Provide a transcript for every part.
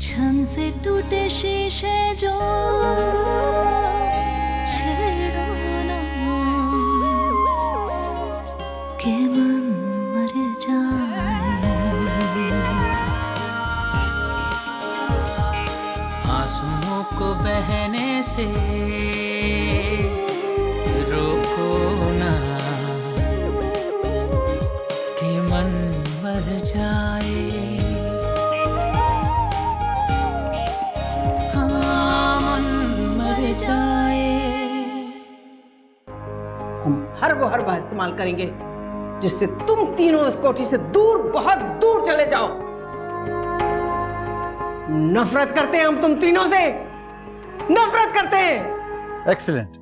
छन से टूटे शीशे जो छेड़ो ना के मन मर जाए। आंसुओं को बहने से रोको ना कि मन मर जाए। हाँ, मन मर जाए। हम हर वो हर बार इस्तेमाल करेंगे जिससे तुम तीनों इस कोठी से दूर, बहुत दूर चले जाओ। नफरत करते हैं हम तुम तीनों से, नफरत करते हैं। एक्सीलेंट।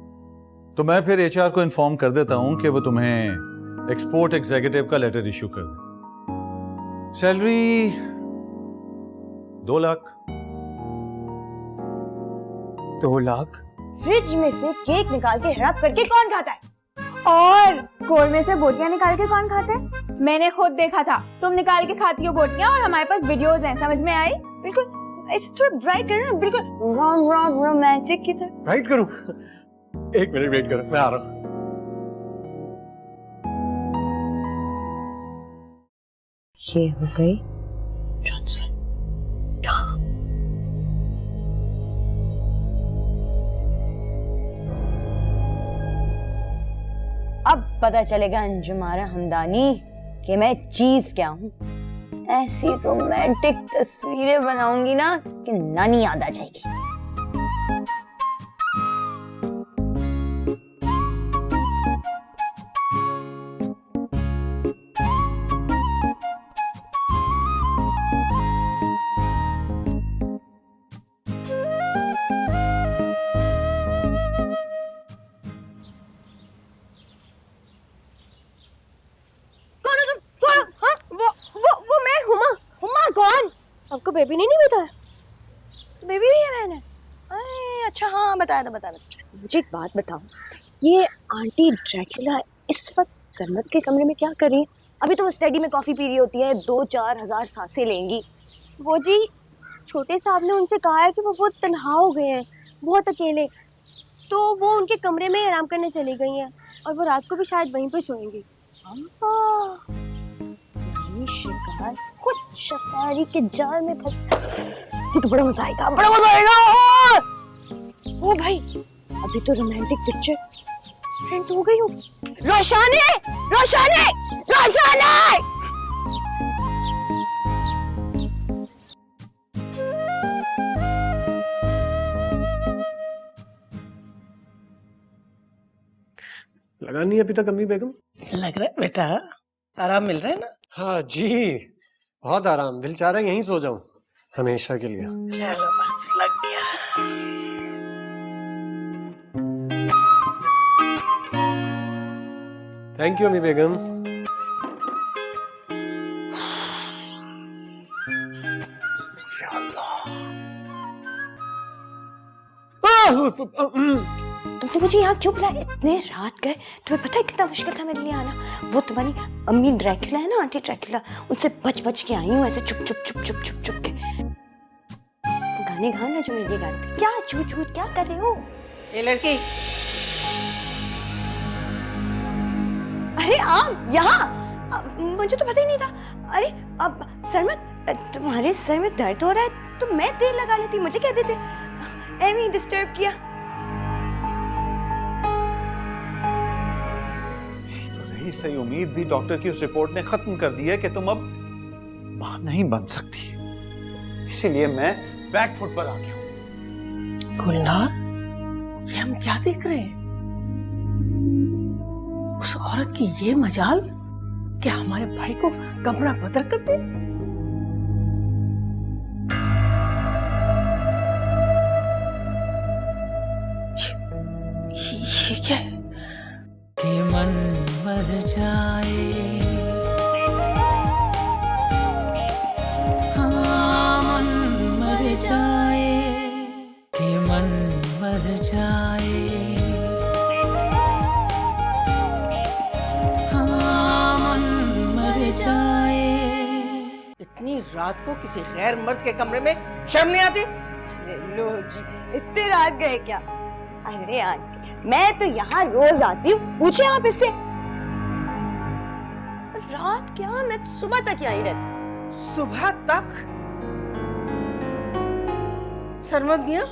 तो मैं फिर एचआर को इन्फॉर्म कर देता हूं कि वो तुम्हें एक्सपोर्ट एग्जीक्यूटिव का लेटर इशू कर दे। सैलरी 2 लाख। 2 लाख? फ्रिज में से केक निकाल के हड़प करके कौन खाता है? और कोल में से बोटियां निकाल के कौन खाता है? मैंने खुद देखा था, तुम निकाल के खाती हो बोटियां और हमारे पास वीडियोस हैं, समझ में आई? बिल्कुल ऐसे थोड़ा ब्राइट करना, बिल्कुल रोमांटिक की तरह। राइट करूं? 1 मिनट वेट करो, मैं आ रहा हूं। ये हो गई ट्रांसफर। अब पता चलेगा अंजुमारा हमदानी कि मैं चीज क्या हूँ। ऐसी रोमांटिक तस्वीरें बनाऊंगी ना कि नानी याद आ जाएगी। आपको बेबी ने नहीं बताया? तो बेबी भी है मैंने। अच्छा हाँ बताया था, बताया था। मुझे एक बात बताओ, ये आंटी ड्रैकुला इस वक्त सरमत के कमरे में क्या कर रही है? अभी तो वो स्टडी में कॉफी पी रही होती है, 2-4 हजार सांसें लेंगी। वो जी छोटे साहब ने उनसे कहा है कि वो बहुत तन्हा हो गए हैं, बहुत अकेले, तो वो उनके कमरे में आराम करने चली गई हैं और वो रात को भी शायद वहीं पे सोएंगी। शिकार खुद शिकारी के जाल में फंस। ये तो बड़ा मजा आएगा, बड़ा मजा आएगा। ओ भाई, अभी तो रोमांटिक पिक्चर प्रिंट हो गई हो। रोशाने, रोशाने, रोशाने। लगा नहीं अभी तक अम्मी बेगम? लग रहा है बेटा आराम मिल रहा है ना? हाँ जी, बहुत आराम। दिल चाह रहा है यहीं सो जाऊं हमेशा के लिए। चलो बस लग गया। थैंक यू अम्मी बेगम। तुमने मुझे यहाँ क्यों बुलाया? इतने रात गए, तुम्हें पता है कितना मुश्किल था मेरे लिए आना। वो तुम्हारी अम्मी ड्रैकुला है ना, आंटी ड्रैकुला, उनसे बच बच के आई हूँ ऐसे चुप चुप चुप चुप चुप चुप के। गाने गाओ ना जो मेरे लिए गा रहे थे। क्या झूठ झूठ क्या कर रहे हो? ये लड़की अरे आप यहाँ? मुझे तो पता ही नहीं था। अरे अब सरमत, तुम्हारे सर में दर्द हो रहा है तो मैं तेल लगा लेती, मुझे कह देते। एमी डिस्टर्ब किया। सही उम्मीद भी डॉक्टर की उस रिपोर्ट ने खत्म कर दी है कि तुम अब मां नहीं बन सकती, इसीलिए मैं बैक फुट पर आ गया हूं। गुलनार, ये हम क्या देख रहे हैं? उस औरत की ये मजाल कि हमारे भाई को कमरा बदल कर दे। ये क्या है? कि मन मर जाए। हाँ, मन मर जाए। कि मन मर जाए। हाँ, मन मर जाए। इतनी रात रात को किसी गैर मर्द के कमरे में शर्म नहीं आती? अरे लो जी, इतनी रात गए क्या? अरे आंटी, मैं तो यहाँ रोज आती हूँ, पूछे आप इससे। रात क्या, मैं तो सुबह तक यहीं रहती। सुबह तक? सरमद मियां,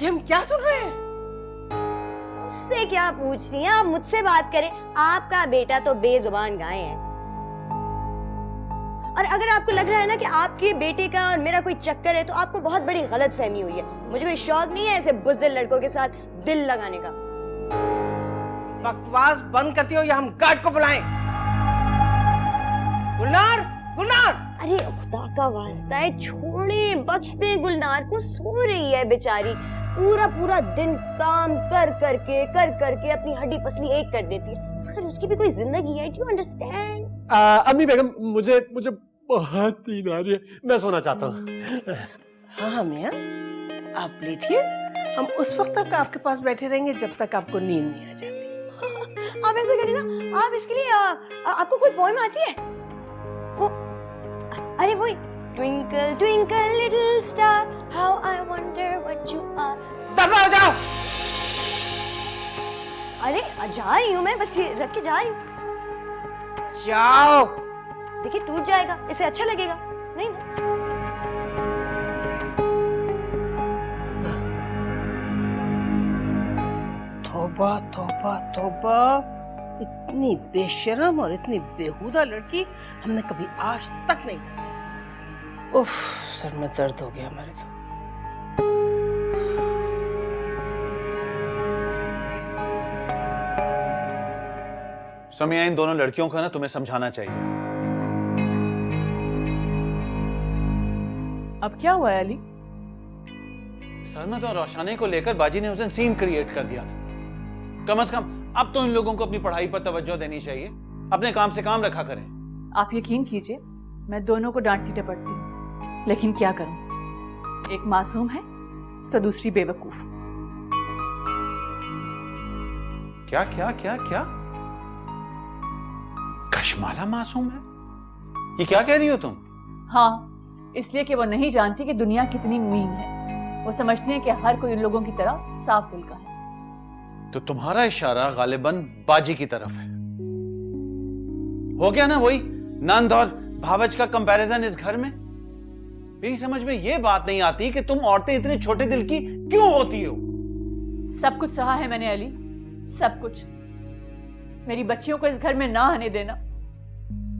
ये हम क्या सुन रहे हैं? उससे क्या पूछ रही हैं आप? मुझसे बात करें। आपका बेटा तो बेजुबान गाय है। और अगर आपको लग रहा है ना कि आपके बेटे का और मेरा कोई चक्कर है, तो आपको बहुत बड़ी गलत फहमी हुई है। मुझे कोई शौक नहीं है ऐसे बुज़दिल लड़कों के साथ दिल लगाने का। बकवास बंद करती हो या हम गार्ड को बुलाएं? गुलनार, गुलनार! अरे खुदा का वास्ता है, छोड़े, बख्श दे गुलनार को, सो रही है बेचारी। पूरा पूरा दिन काम कर करके अपनी हड्डी पसली एक कर देती है। मगर उसकी भी कोई जिंदगी है, डू यू अंडरस्टैंड? अम्मी बेगम, मुझे बहुत नींद आ रही है, मैं सोना चाहता हूँ। हाँ मियां, आप लेटिए। हम उस वक्त तक आपके पास बैठे रहेंगे जब तक आपको नींद नहीं आ जाती। आप ऐसा करिए ना, आप इसके लिए आपको कोई पोएम आती है? वो, अरे वही, twinkle twinkle little star, how I wonder what you are. दफा हो जाओ। अरे जा रही हूँ मैं, बस ये रख के जा रही हूँ। जाओ। देखिए टूट जाएगा, इसे अच्छा लगेगा नहीं ना? तौबा तौबा तौबा, इतनी बेशरम और इतनी बेहुदा लड़की हमने कभी आज तक नहीं देखी। उफ, सर में दर्द हो गया हमारे तो। समिया, इन दोनों लड़कियों को ना तुम्हें समझाना चाहिए। अब क्या हुआ है अली? सरमद और रोशानी को लेकर बाजी ने उस दिन सीन क्रिएट कर दिया था। कम से कम अब तो इन लोगों को अपनी पढ़ाई पर तवज्जो देनी चाहिए, अपने काम से काम रखा करें। आप यकीन कीजिए, मैं दोनों को डांटती डपटती हूँ, लेकिन क्या करूं, एक मासूम है तो दूसरी बेवकूफ। क्या क्या क्या क्या? कशमाला मासूम है? ये क्या कह रही हो तुम? हाँ, इसलिए कि वो नहीं जानती कि दुनिया कितनी मीन है। वो समझती है कि हर कोई उन लोगों की तरह साफ दिल का है। तो तुम्हारा इशारा गालिबन बाजी की तरफ है। हो गया ना वही नंद और भावच का कंपैरिजन इस घर में। मेरी समझ में यह बात नहीं आती कि तुम औरतें इतने छोटे दिल की क्यों होती हो। सब कुछ सहा है मैंने अली, सब कुछ। मेरी बच्चियों को इस घर में ना आने देना,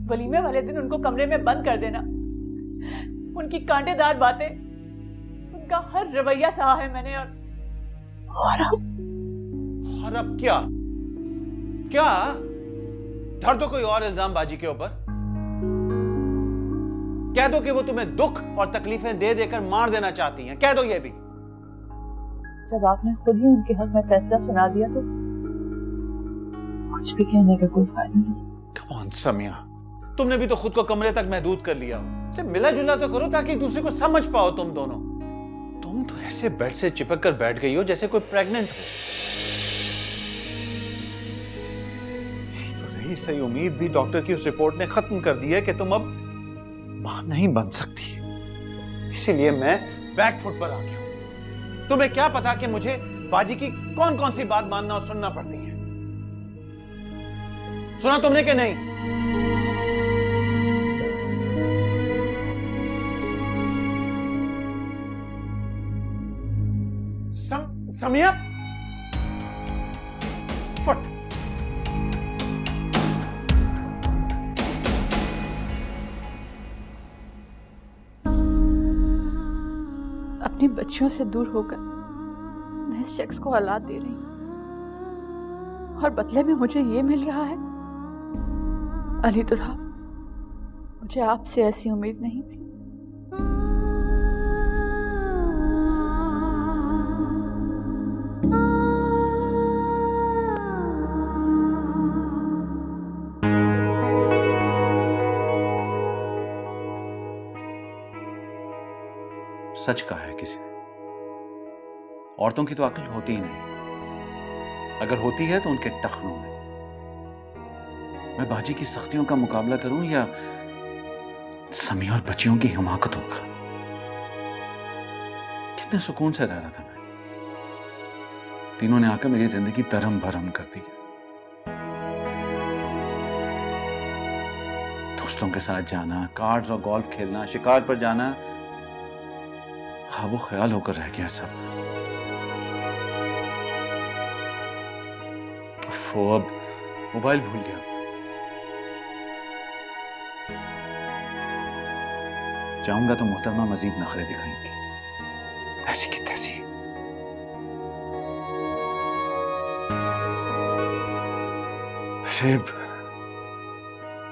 वलीमे वाले दिन उनको कमरे में बंद कर देना, उनकी कांटेदार बातें, उनका हर रवैया सहा है मैंने। और अब क्या क्या धर दो कोई और इल्जाम बाजी के ऊपर। कह दो कि वो तुम्हें दुख और तकलीफें दे देकर मार देना चाहती हैं, कह दो ये भी। जब आपने खुद ही उनके हक में फैसला सुना दिया तो कुछ भी कहने का कोई फायदा नहीं। कम ऑन समिया, तुमने भी तो खुद को कमरे तक महदूद कर लिया। सिर्फ मिला जुला तो करो ताकि एक दूसरे को समझ पाओ तुम दोनों। तुम तो ऐसे बेड से चिपक कर बैठ गई हो जैसे कोई प्रेग्नेंट हो। यही तो रही सही उम्मीद भी डॉक्टर की उस रिपोर्ट ने खत्म कर दी है कि तुम अब मां नहीं बन सकती। इसीलिए मैं बैकफुट पर आ गया हूं। तुम्हें क्या पता कि मुझे बाजी की कौन कौन सी बात मानना और सुनना पड़ती है। सुना तुमने कि नहीं? समिया, फट। अपनी बच्चियों से दूर होकर मैं इस शख्स को औलाद दे रही हूं और बदले में मुझे ये मिल रहा है। अली दुल्हा, मुझे आपसे ऐसी उम्मीद नहीं थी। सच कहा है किसी ने, औरतों की तो अक्ल होती ही नहीं, अगर होती है तो उनके टखनों में। मैं बाजी की सख्तियों का मुकाबला करूं या समी और बच्चियों की हिमाकतों का। कितने सुकून से रह रहा था मैं, तीनों ने आकर मेरी जिंदगी तरम भरम कर दी। दोस्तों के साथ जाना, कार्ड्स और गोल्फ खेलना, शिकार पर जाना ख्वाबो ख्याल होकर रह गया सब। वो अब मोबाइल भूल गया। जाऊंगा तो मोहतरमा मजीद नखरे दिखाएंगी, ऐसी की तैसी। वैसे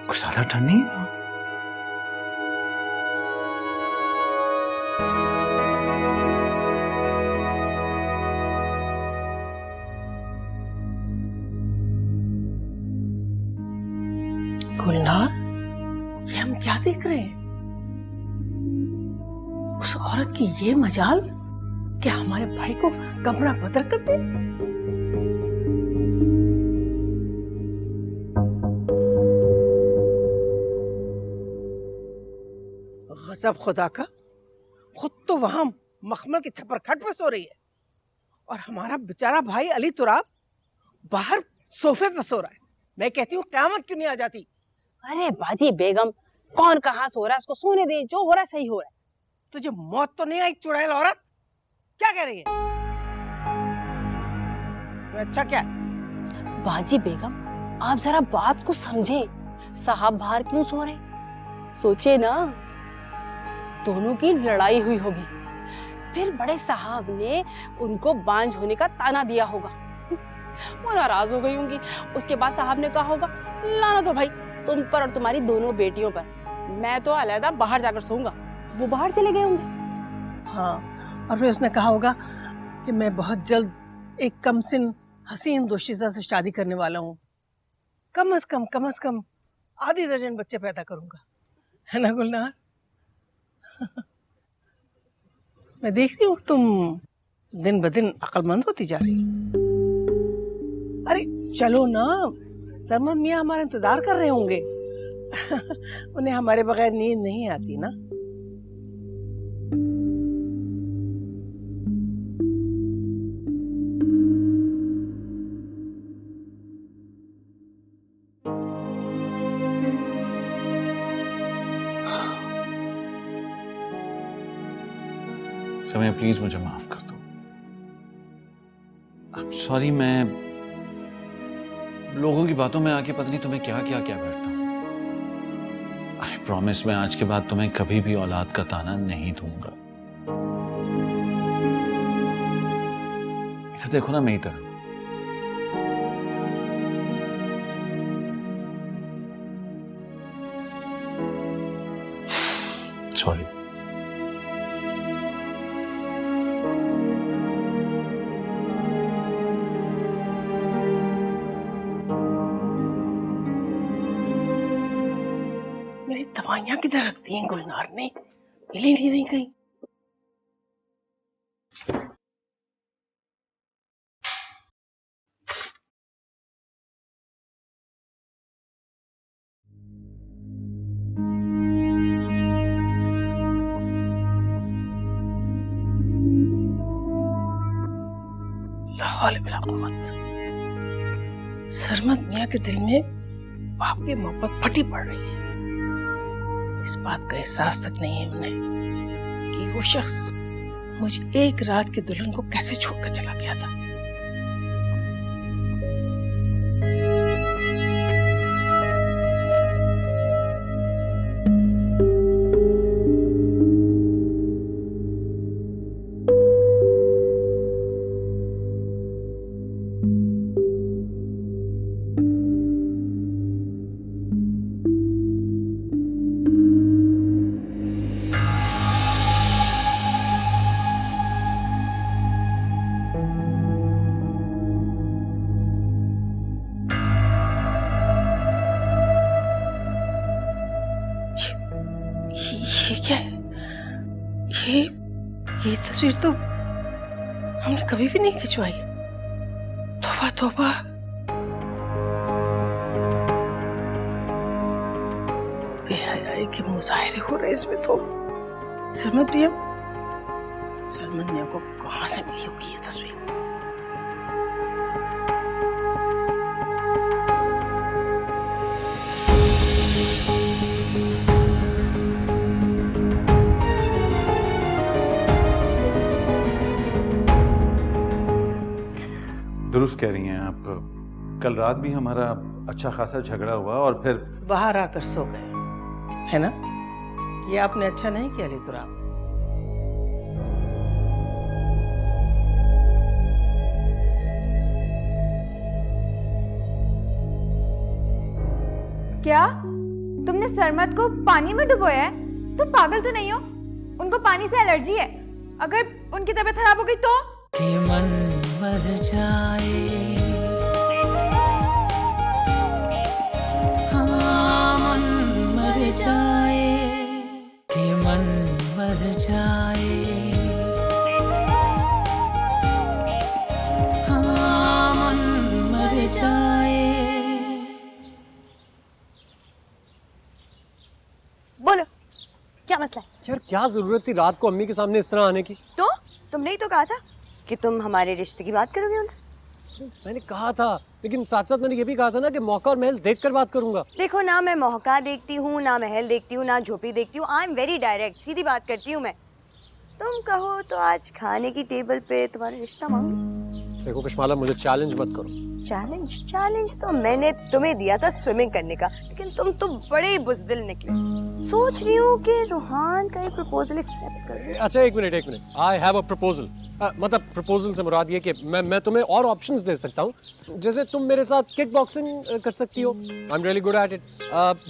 कुछ ज्यादा ठंड नहीं है? गुलनार, ये हम क्या देख रहे हैं? उस औरत की ये मजाल कि हमारे भाई को कमरा बदल कर दे। गजब खुदा का, खुद तो वहां मखमल के छप्पर खट पे सो रही है और हमारा बेचारा भाई अली तुराब बाहर सोफे पे सो रहा है। मैं कहती हूँ क़यामत क्यों नहीं आ जाती? अरे बाजी बेगम, कौन कहाँ सो रहा है, उसको सोने दे, जो हो रहा है सही हो रहा है। तुझे मौत तो नहीं आई चुड़ैल औरत? क्या कह रही है? तो अच्छा क्या? बाजी बेगम, आप जरा बात को समझे। साहब बाहर क्यों सो रहे? सोचे ना, दोनों की लड़ाई हुई होगी, फिर बड़े साहब ने उनको बांझ होने का ताना दिया होगा, वो नाराज हो गई होंगी। उसके बाद साहब ने कहा होगा, लाना तो भाई तुम पर और तुम्हारी दोनों बेटियों पर, मैं तो अलहदा बाहर जाकर सोऊंगा। वो बाहर चले गए होंगे। हाँ, और फिर उसने कहा होगा कि मैं बहुत जल्द एक कमसिन हसीन दोशीज़ा से शादी करने वाला हूँ, कम से कम आधी दर्जन बच्चे पैदा करूंगा, है ना गुलनार? मैं देख रही हूँ तुम दिन ब दिन अक्लमंद होती जा रही। अरे चलो ना, सरमद मियाँ हमारा इंतजार कर रहे होंगे। उन्हें हमारे बगैर नींद नहीं आती ना। समय प्लीज मुझे माफ कर दो। I'm सॉरी, मैं लोगों की बातों में आके पता नहीं तुम्हें क्या क्या क्या बैठता हूँ। आई प्रॉमिस, मैं आज के बाद तुम्हें कभी भी औलाद का ताना नहीं दूंगा। इधर देखो ना मेरी तरफ। सॉरी। मेरी दवाइयां किधर रख दी हैं गुलनार ने? मिल ही नहीं रही कहीं। ला हौल वला कुव्वत। सरमद मियाँ के दिल में बाप की मोहब्बत फटी पड़ रही है। इस बात का एहसास तक नहीं है उन्हें कि वो शख्स मुझे एक रात की दुल्हन को कैसे छोड़कर चला गया था। ये क्या है? ये तस्वीर तो हमने कभी भी नहीं खिंचवाई। तौबा तौबा। बेहयाई काहे के मुजाहरे हो रहे इसमें तो। सरमद मियां को कहाँ से मिली होगी ये तस्वीर? दुरुस्त कह रही हैं आप। कल रात भी हमारा अच्छा खासा झगड़ा हुआ और फिर बाहर आकर सो गए, है ना? ये आपने अच्छा नहीं किया लितुराब। क्या तुमने सरमद को पानी में डुबोया है? तुम पागल तो नहीं हो? उनको पानी से एलर्जी है। अगर उनकी तबीयत खराब हो गई तो? कि मन मर जाए, हाँ मन मर जाए, कि मन मर जाए, हाँ मन मर जाए। बोलो क्या मसला है? यार क्या जरूरत थी रात को अम्मी के सामने इस तरह आने की? तो तुमने ही तो कहा था कि तुम हमारे रिश्ते की बात करोगे उनसे। मैंने कहा था, लेकिन साथ साथ मैंने ये भी कहा था ना कि मौका और महल देखकर बात करूंगा। देखो ना, मैं मौका देखती हूँ, ना महल देखती हूँ, ना झोपड़ी देखती हूँ। आई एम वेरी डायरेक्ट, सीधी बात करती हूँ मैं। तुम कहो तो आज खाने की टेबल पे तुम्हारा रिश्ता मांगू। देखो कशमाला, मुझे चैलेंज मत करो। चैलेंज तो मैंने तुम्हें दिया था स्विमिंग करने का, लेकिन तुम तो बड़े ही बुज़दिल निकले। सोच रही हूँ कि रूहान का ये प्रपोजल एक्सेप्ट कर। अच्छा एक minute, I have a proposal. मतलब प्रपोजल से मुराद ये कि मैं तुम्हें और ऑप्शंस दे सकता हूँ। जैसे तुम मेरे साथ किक बॉक्सिंग कर सकती हो, I am really good at it.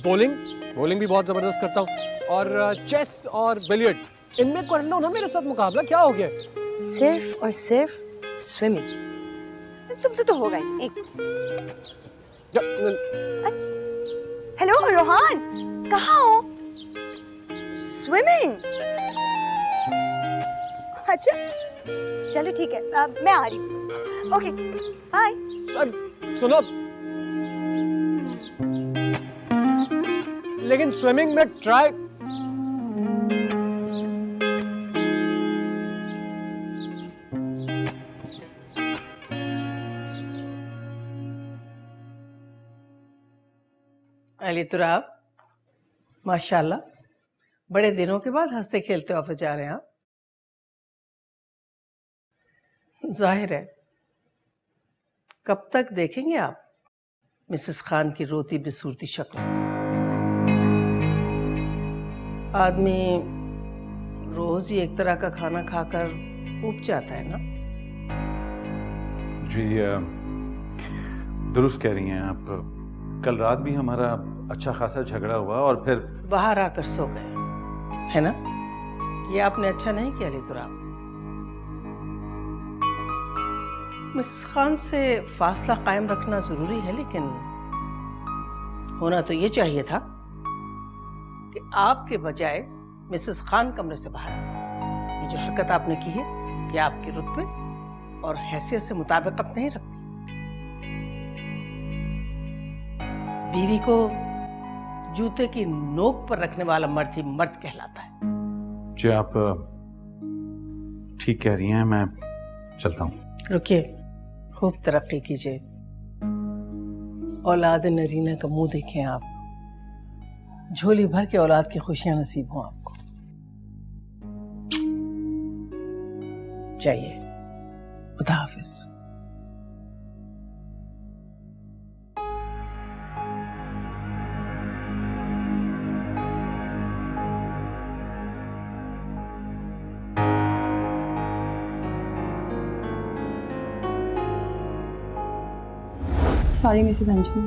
Bowling भी बहुत जबरदस्त करता हूँ। और चेस और बिलियर्ड, इनमें कर लो ना मेरे साथ मुकाबला, क्या हो गया? सिर्फ और सिर्फ स्विमिंग तुमसे तो होगा ही। हेलो रोहान, कहाँ हो? स्विमिंग? अच्छा चलो ठीक है, मैं आ रही हूँ। Okay bye. सुनो, लेकिन स्विमिंग में ट्राई। लितुराब, माशाल्लाह, बड़े दिनों के बाद हंसते खेलते ऑफिस जा रहे हैं आप। जाहिर है कब तक देखेंगे आप मिसेस खान की रोती बिसूरती शक्ल? आदमी रोज ही एक तरह का खाना खाकर ऊब जाता है ना। जी दुरुस्त कह रही हैं आप। कल रात भी हमारा अच्छा खासा झगड़ा हुआ और फिर बाहर आकर सो गए, है ना? ये आपने अच्छा नहीं किया लितुराब। मिसेस खान से फासला कायम रखना जरूरी है, लेकिन होना तो ये चाहिए था कि आपके बजाय मिसेस खान कमरे से बाहर आए। ये जो हरकत आपने की है, ये आपके रुतबे और हैसियत से मुताबिकत नहीं रखती। बीवी को जूते की नोक पर रखने वाला मर्द ही मर्द कहलाता है। जी आप ठीक कह रही हैं, मैं चलता हूँ। रुकिए, खूब तरक्की कीजिए, औलाद नरीना का मुंह देखें आप, झोली भर के औलाद की खुशियां नसीब हों आपको। चाहिए। खुदा हाफिज। सॉरी मिसेस अंजुम,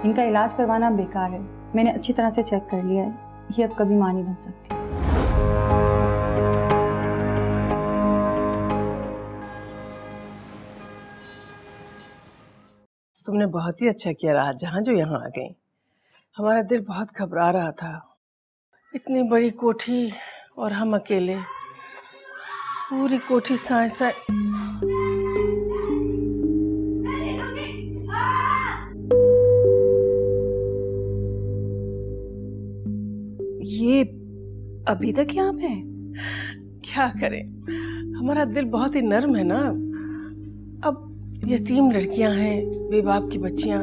इनका इलाज करवाना बेकार है। मैंने अच्छी तरह से चेक कर लिया है, ये अब कभी मां नहीं बन सकती। तुमने बहुत ही अच्छा किया राहत जहां जो यहाँ आ गई। हमारा दिल बहुत घबरा रहा था। इतनी बड़ी कोठी और हम अकेले, पूरी कोठी साए साए। अभी तक यहाँ पे हैं? क्या करें, हमारा दिल बहुत ही नर्म है ना। अब यतीम लड़कियां हैं, बेबाप की बच्चियां,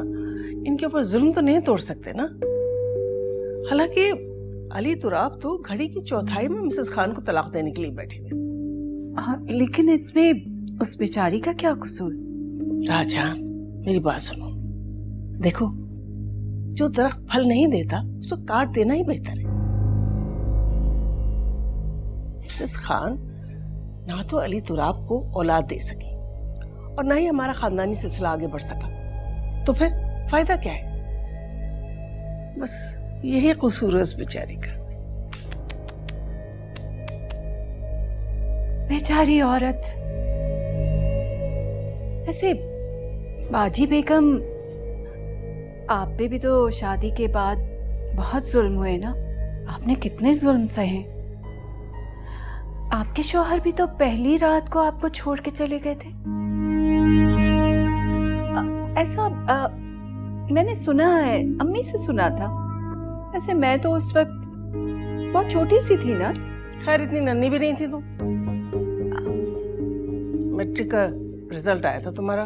इनके ऊपर जुल्म तो नहीं तोड़ सकते ना। हालांकि अली तुराब तो घड़ी की चौथाई में मिसेस खान को तलाक देने के लिए बैठे हुए। हाँ, लेकिन इसमें उस बेचारी का क्या कसूर? राजा, मेरी बात सुनो। देखो, जो दरख्त फल नहीं देता उसको काट देना ही बेहतर है। मिसेस खान ना तो अली तुराब को औलाद दे सकी और ना ही हमारा खानदानी सिलसिला आगे बढ़ सका, तो फिर फायदा क्या है? बस यही कसूर है उस बेचारी का। बेचारी औरत। ऐसे बाजी बेगम, आप पे भी तो शादी के बाद बहुत जुल्म हुए ना? आपने कितने जुल्म सहे? आपके शौहर भी तो पहली रात को आपको छोड़ के चले गए थे। ऐसा मैंने सुना है, अम्मी से सुना था। वैसे मैं तो उस वक्त बहुत छोटी सी थी ना। खैर, इतनी नन्ही भी नहीं थी तुम। मैट्रिक का रिजल्ट आया था तुम्हारा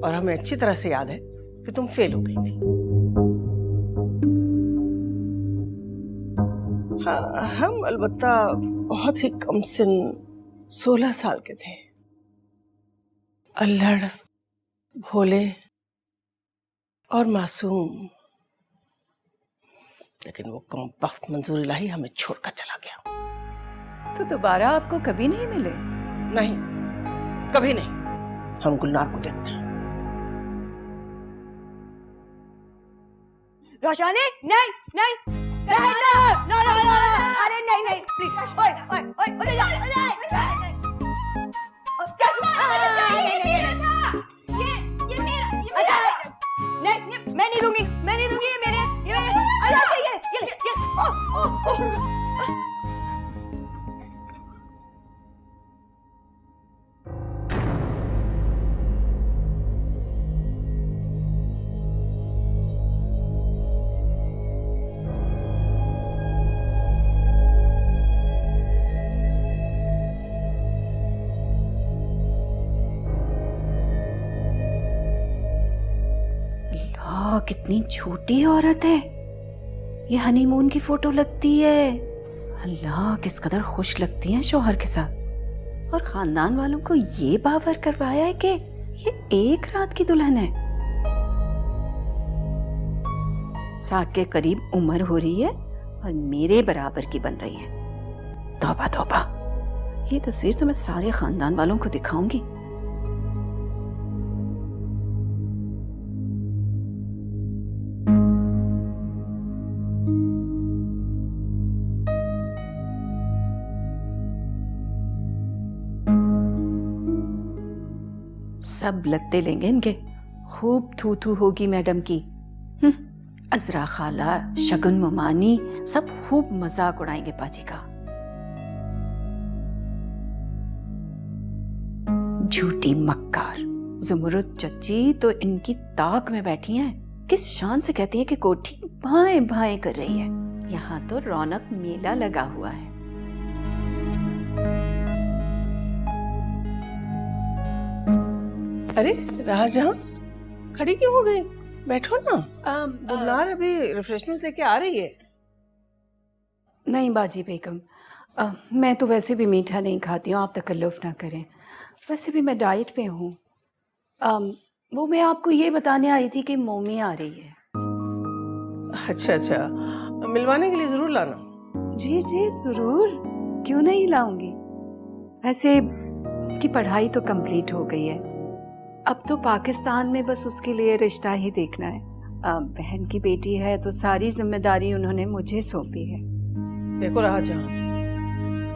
और हमें अच्छी तरह से याद है कि तुम फेल हो गई थी। हाँ, हम अलबत्ता बहुत ही कम सिन 16 साल के थे। अल्हड़, भोले और मासूम। लेकिन वो कमबख्त मंजूर इलाही हमें छोड़कर चला गया। तो दोबारा आपको कभी नहीं मिले? नहीं, कभी नहीं। हम गुलनार को देखते हैं। रोशानी, नहीं नहीं नहीं, नो नो नो नो, अरे नहीं नहीं, प्लीज, ओए ओए ओए, उधर जा, नहीं मैं नहीं दूंगी, मैं नहीं दूंगी, ये मेरे, अच्छा ये, ओ। कितनी छोटी औरत है ये। हनीमून की फोटो लगती है। अल्लाह, किस कदर खुश लगती है शौहर के साथ। और खानदान वालों को ये बावर करवाया है कि ये एक रात की दुल्हन है। 60 के करीब उम्र हो रही है और मेरे बराबर की बन रही है। तौबा तौबा, ये तस्वीर तो मैं सारे खानदान वालों को दिखाऊंगी। सब लत्ते लेंगे इनके। खूब थू थू होगी मैडम की। अजरा खाला, शगुन ममानी सब खूब मजाक उड़ाएंगे पाजी का। झूठी मक्कार। जुमरुद चच्ची तो इनकी ताक में बैठी हैं। किस शान से कहती है कि कोठी भाएं भाएं कर रही है। यहाँ तो रौनक मेला लगा हुआ है। अरे राजहां, खड़ी क्यों हो गई? बैठो ना। गुलनार अभी रिफ्रेशमेंट लेके आ रही है। नहीं बाजी बेगम, मैं तो वैसे भी मीठा नहीं खाती हूँ, आप तकल्लुफ़ ना करें। वैसे भी मैं डाइट पे हूँ। वो मैं आपको ये बताने आई थी कि मोमी आ रही है। अच्छा अच्छा, मिलवाने के लिए जरूर लाना। जी जी जरूर, क्यों नहीं लाऊंगी। वैसे उसकी पढ़ाई तो कंप्लीट हो गई है। अब तो पाकिस्तान में बस उसके लिए रिश्ता ही देखना है। बहन की बेटी है तो सारी जिम्मेदारी उन्होंने मुझे सौंपी है। देखो राजहां,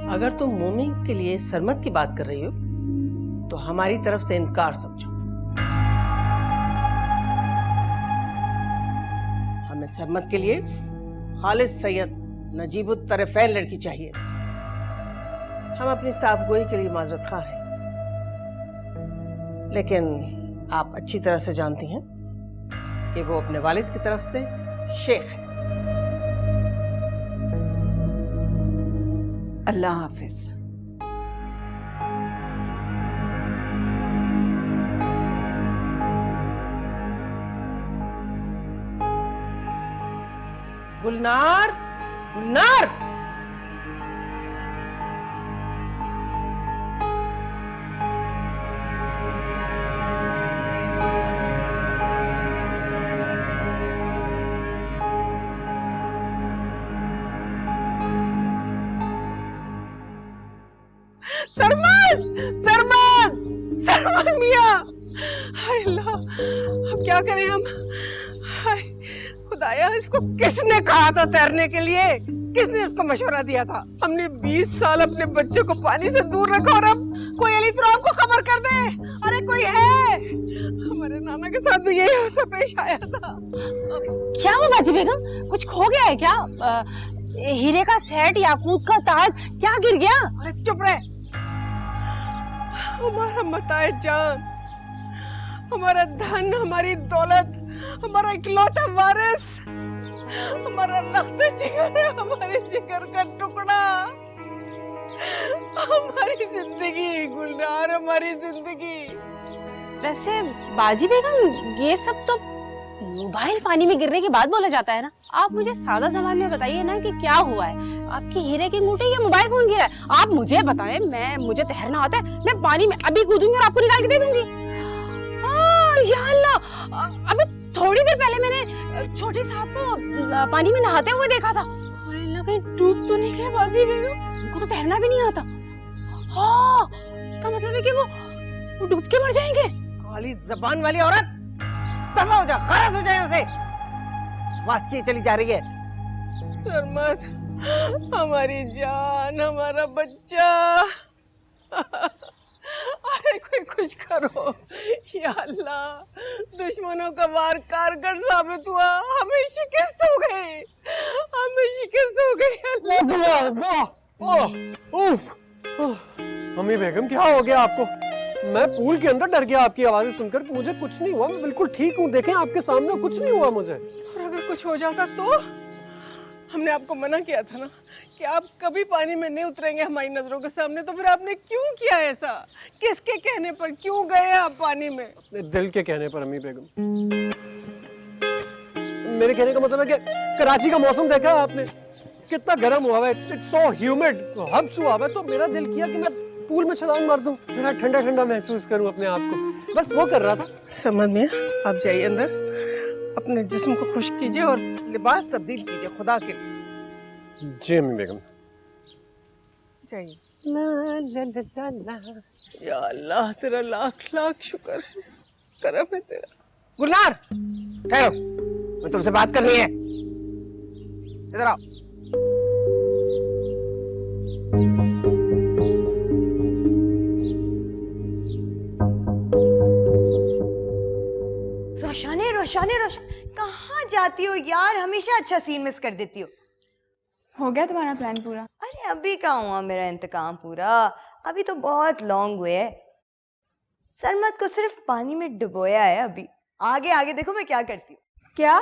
अगर तुम मोमी के लिए सरमत की बात कर रही हो तो हमारी तरफ से इनकार समझो। हमें सरमत के लिए खालिद सैयद नजीबुत तरफ़ैन लड़की चाहिए। हम अपनी साफगोई के लिए माजरत खा हैं, लेकिन आप अच्छी तरह से जानती हैं कि वो अपने वालिद की तरफ से शेख है। अल्लाह हाफिज। गुलनार, गुलनार, सरमद, सरमद, सरमद मियाँ, हाय अल्लाह, अब क्या करें हम? हाय खुदाया, इसको किसने कहा था तैरने के लिए? किसने इसको मशवरा दिया था? हमने 20 साल अपने बच्चे को पानी से दूर रखा और अब कोई अली तो आपको खबर कर दे। अरे कोई है? हमारे नाना के साथ भी यही हादसा पेश आया था। क्या हुआ बाजी बेगम, कुछ खो गया है क्या? हीरे का सेट, याकूत का ताज, क्या गिर गया? अरे चुप रहे। हमारा मताए जान, हमारा धन, हमारी दौलत, हमारा इकलौता वारिस, हमारा लख्त जिगर है, हमारे जिगर का टुकड़ा, हमारी जिंदगी गुलनार, हमारी जिंदगी। वैसे बाजी बेगम, ये सब तो मोबाइल पानी में गिरने के बाद बोला जाता है ना। आप मुझे सादा जबान में बताइए ना कि क्या हुआ है। आपकी हीरे की मूठे या मोबाइल फोन गिरा है? आप मुझे बताएं, मुझे तैरना आता है, मैं पानी में अभी कूदूंगी और आपको निकाल के दे दूंगी। या अल्लाह, अभी थोड़ी देर पहले मैंने छोटे साहब को पानी में नहाते हुए देखा था। अल्लाह, कहीं डूब तो नहीं गए बाजी बेगम? उनको तो तैरना भी नहीं आता। हाँ, इसका मतलब है कि वो डूब के मर जाएंगे। काली जबान वाली औरत, दफा हो जा, खारिज हो जाए यहाँ से। वास की चली जा रही है। सरमद, हमारी जान, हमारा बच्चा, अरे कोई कुछ करो या अल्लाह। दुश्मनों का वार कारगर साबित हुआ, हमें शिकस्त हो गई, हमें शिकस्त हो गई। मम्मी बेगम, क्या हो गया आपको? मैं पूल के अंदर डर गया आपकी आवाजें सुनकर। मुझे कुछ नहीं हुआ, मैं बिल्कुल ठीक हूँ। देखें आपके सामने, कुछ नहीं हुआ मुझे। और अगर कुछ हो जाता तो? हमने आपको मना किया था ना कि आप कभी पानी में नहीं उतरेंगे हमारी नजरों के सामने, तो फिर आपने क्यों किया ऐसा? किसके कहने पर क्यों गए आप पानी में? अपने दिल के कहने पर अम्मी बेगम। मेरे कहने का मतलब है कि कराची का मौसम देखा आपने, कितना गर्म हुआ है, इट्स सो ह्यूमिड, हब्स हुआ है, तो मेरा दिल किया कि मैं पूल में छलांग मार दूं, जरा ठंडा ठंडा महसूस करूं अपने आप को। बस वो कर रहा था। समझ में, आप जाइए अंदर, अपने जिस्म को खुश्क कीजिए और लिबास तब्दील कीजिए, खुदा के लिए। जी अम्मी बेगम। जाइए। या अल्लाह, तेरा लाख लाख शुक्र है, करम है तेरा। गुलनार, ठहरो, मैं तुमसे बात करनी है, इधर आओ। रोशाने, रोशाने, रोशन, कहाँ जाती हो यार? हमेशा अच्छा सीन मिस कर देती हो। हो गया तुम्हारा प्लान पूरा? अरे अभी कहाँ हुआ मेरा इंतकाम पूरा, अभी तो बहुत लॉन्ग हुए है। सरमद को सिर्फ पानी में डुबोया है अभी, आगे आगे देखो मैं क्या करती हूँ। क्या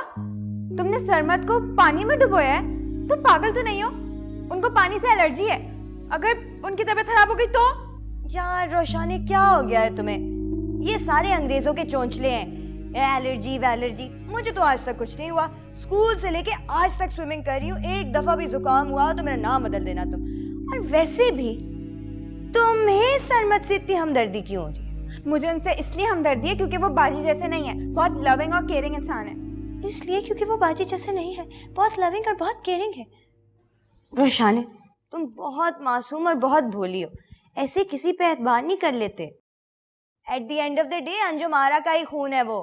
तुमने सरमद को पानी में डुबोया है? तुम पागल तो नहीं हो? उनको पानी से एलर्जी है, अगर उनकी तबीयत खराब हो गई तो? यार रोशाने, क्या हो गया है तुम्हें? ये सारे अंग्रेजों के चोंचले हैं, एलर्जी वैलर्जी। मुझे तो आज तक कुछ नहीं हुआ, स्कूल से लेके आज तक स्विमिंग कर रही हूँ। एक दफा भी जुकाम हुआ तो मेरा नाम बदल देना तुम। और वैसे भी तुम्हें सरमद से इतनी हमदर्दी क्यों हो रही है? मुझे उनसे इसलिए हमदर्दी है क्योंकि वो बाजी जैसे नहीं है, बहुत लविंग और केयरिंग इंसान है। इसलिए क्योंकि वो बाजी जैसे नहीं है, बहुत लविंग और बहुत केयरिंग है। रोशाने, तुम बहुत मासूम और बहुत भोली हो, ऐसे किसी पे एतबार नहीं कर लेते। At the end of the day Anjum Ara का ही खून है वो।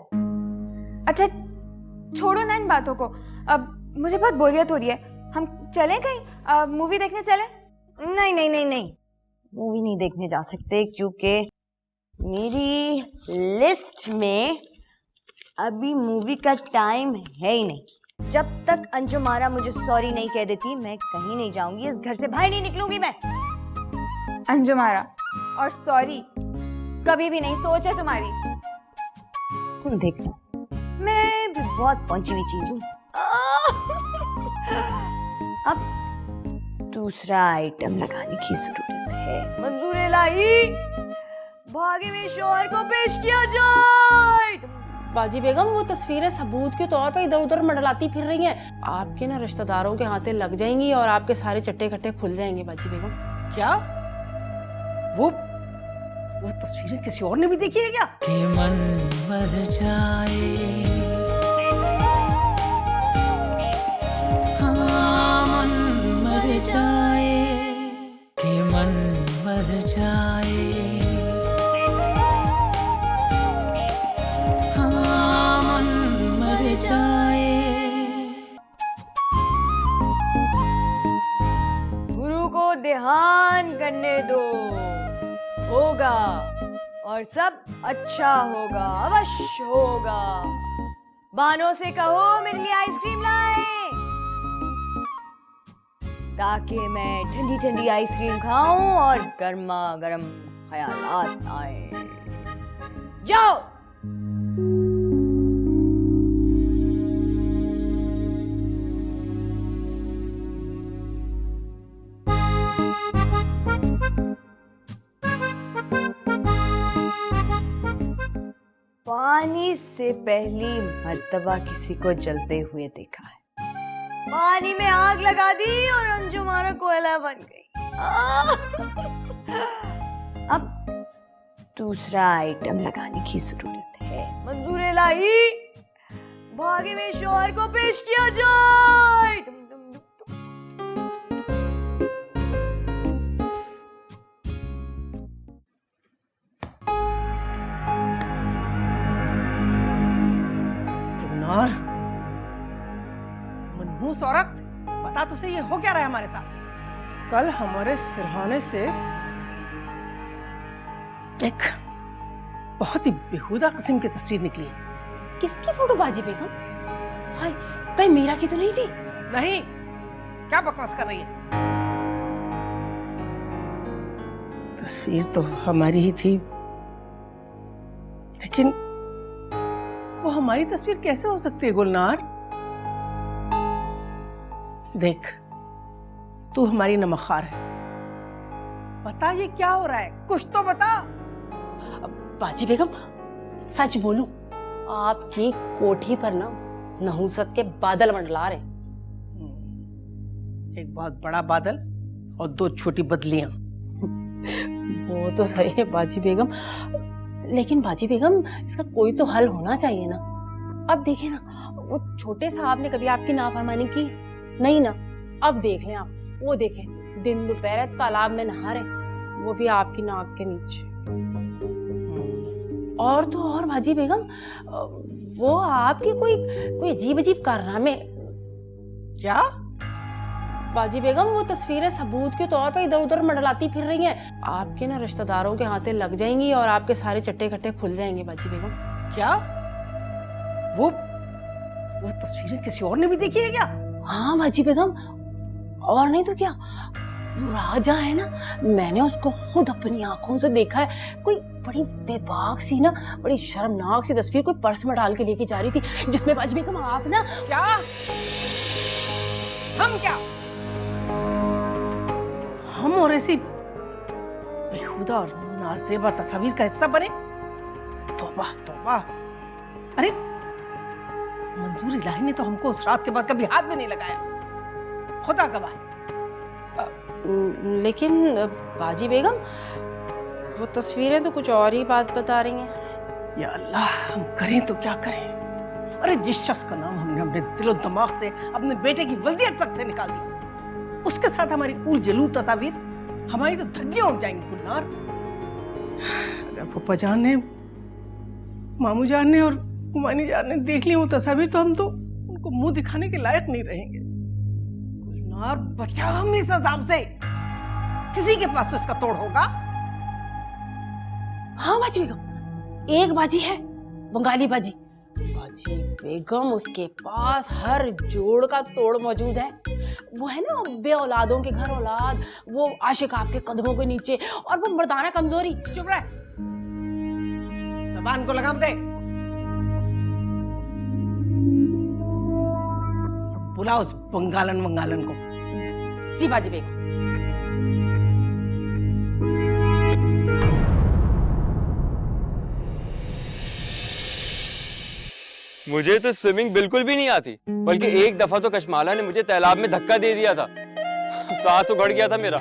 अच्छा छोड़ो ना इन बातों को, अब मुझे बहुत बोरियत हो रही है, हम चलें कहीं मूवी देखने चलें? नहीं नहीं नहीं नहीं, मूवी नहीं देखने जा सकते क्योंकि मेरी लिस्ट में अभी मूवी का टाइम है ही नहीं। जब तक अंजुम आरा मुझे सॉरी नहीं कह देती मैं कहीं नहीं जाऊंगी, इस घर से बाहर नहीं निकलूंगी मैं। अंजुम आरा और सॉरी कभी भी नहीं, सोच है तुम्हारी। तुम देखना, मैं भी बहुत पहुंची हुई चीज हूँ। अब दूसरा आइटम लगाने की जरूरत है। मंजूर इलाही, भागे हुए शौहर को पेश किया जाए। बाजी बेगम, वो तस्वीरें सबूत के तौर पे इधर उधर मंडलाती फिर रही हैं। आपके ना रिश्तेदारों के हाथे लग जाएंगी और आपके सारे चट्टे कट्टे खुल जाएंगे बाजी बेगम। क्या वो तस्वीरें किसी और ने भी देखी है क्या? कि मन मर जाए, हाँ मन मर जाए, कि मन मर जाए, हाँ मन मर जाए। गुरु को ध्यान करने दो, होगा और सब अच्छा होगा, अवश्य होगा। बानों से कहो मेरे लिए आइसक्रीम लाए, ताकि मैं ठंडी ठंडी आइसक्रीम खाऊं और गर्मा गर्म ख्यालात आए। जाओ। पानी से पहली मर्तबा किसी को जलते हुए देखा है। पानी में आग लगा दी और अंजुमाना कोयला बन गई। अब दूसरा आइटम लगाने की जरूरत है। मंजूर इलाही, भागे हुए शौहर को पेश किया जाए। और मनहूस औरत, बता तुझे ये हो क्या रहा है हमारे साथ? कल हमारे सिरहाने से एक बहुत ही बेहुदा किस्म की तस्वीर निकली। किसकी फोटो बाजी बेगम? हाय, कहीं मीरा की तो नहीं थी? नहीं, क्या बकवास कर रही है? तस्वीर तो हमारी ही थी, लेकिन वो हमारी तस्वीर कैसे हो सकती है गुलनार? देख, तू हमारी नमकखार है। बता ये क्या हो रहा है, कुछ तो बता। बाजी बेगम, सच बोलूं, आपकी कोठी पर ना नहुसत के बादल मंडला रहे। एक बहुत बड़ा बादल और दो छोटी बदलियां। वो तो सही है बाजी बेगम, लेकिन बाजी बेगम इसका कोई तो हल होना चाहिए ना। अब देखें ना, वो छोटे साहब ने कभी आपकी नाफरमानी की नहीं ना। अब देख लें आप, वो देखें दिन दोपहर तालाब में नहा रहे, वो भी आपकी नाक के नीचे। और तो और बाजी बेगम, वो आपकी कोई अजीब अजीब कारनामे। क्या? बाजी बेगम, वो तस्वीरें सबूत के तौर पे इधर उधर मंडलाती फिर रही हैं। आपके ना रिश्तेदारों के हाथे लग जाएंगी और आपके सारे चट्टे कट्टे खुल जाएंगे बाजी बेगम। क्या? वो तस्वीरें किसी और ने भी देखी है क्या? हाँ बाजी बेगम, और नहीं तो क्या, वो राजा है ना, मैंने उसको खुद अपनी आंखों से देखा है। कोई बड़ी बेबाक सी ना, बड़ी शर्मनाक सी तस्वीर कोई पर्स में डाल के लेके जा रही थी, जिसमें बाजी बेगम आप ना। क्या? हम क्या? हम और ऐसी बेहुदा और नाजेबा तस्वीर का हिस्सा बने? तौबा तौबा। अरे मंजूर इलाही ने तो हमको उस रात के बाद कभी हाथ भी नहीं लगाया, खुदा गवाह। लेकिन बाजी बेगम, वो तस्वीरें तो कुछ और ही बात बता रही हैं। या अल्लाह, हम करें तो क्या करें? अरे जिस शख्स का नाम हमने अपने दिलो दिमाग से, अपने बेटे की वल्दियत तक से निकाल दी, उसके साथ हमारी उल जलूल तस्वीर, हमारी तो धज्जियां उड़ जाएंगी गुलनार। अगर पप्पा जान ने, मामू जान ने और कुमानी जान ने देख ली वो तस्वीर, तो हम तो उनको मुंह दिखाने के लायक नहीं रहेंगे। गुलनार, बचा हम इस अजाब से। किसी के पास तो इसका तोड़ होगा। हाँ बाजी बेगम, एक बाजी है, बंगाली बाजी। बाजी बेगम, उसके पास हर जोड़ का तोड़ मौजूद है। वो है ना बे औलादों के घर औलाद, वो आशिक आपके कदमों के नीचे, और वो मर्दाना कमजोरी। चुप रह, ज़बान को लगाम दे। बुला उस बंगालन को। जी बाजी बेगम। मुझे तो स्विमिंग बिल्कुल भी नहीं आती, बल्कि एक दफा तो कशमाला ने मुझे तालाब में धक्का दे दिया था, सांस उखड़ गया था मेरा।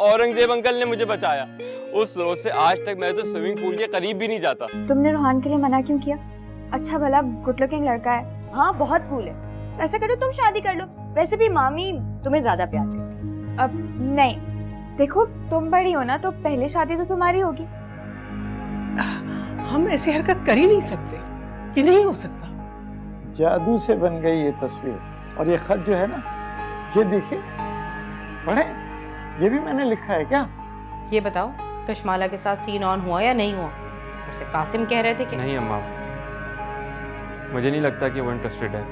औरंगजेब अंकल ने मुझे बचाया। उस रोज से आज तक मैं तो स्विमिंग पूल के करीब भी नहीं जाता। तुमने रोहान के लिए मना क्यों किया? अच्छा भला गुड लुकिंग लड़का है। हाँ बहुत कूल है। ऐसा करो तुम शादी कर लो, वैसे भी मामी तुम्हें ज्यादा प्यार देती। अब नहीं, देखो तुम बड़ी हो ना, तो पहले शादी तो तुम्हारी होगी। हम ऐसी हरकत कर ही नहीं सकते, ये नहीं हो सकता। जादू से बन गई ये तस्वीर। और ये खत जो है ना, ये देखिए, पढ़े, ये भी मैंने लिखा है क्या? ये बताओ, कशमाला के साथ सीन ऑन हुआ या नहीं हुआ? वैसे कासिम कह रहे थे कि नहीं अम्मा, मुझे नहीं लगता कि वो इंटरेस्टेड है।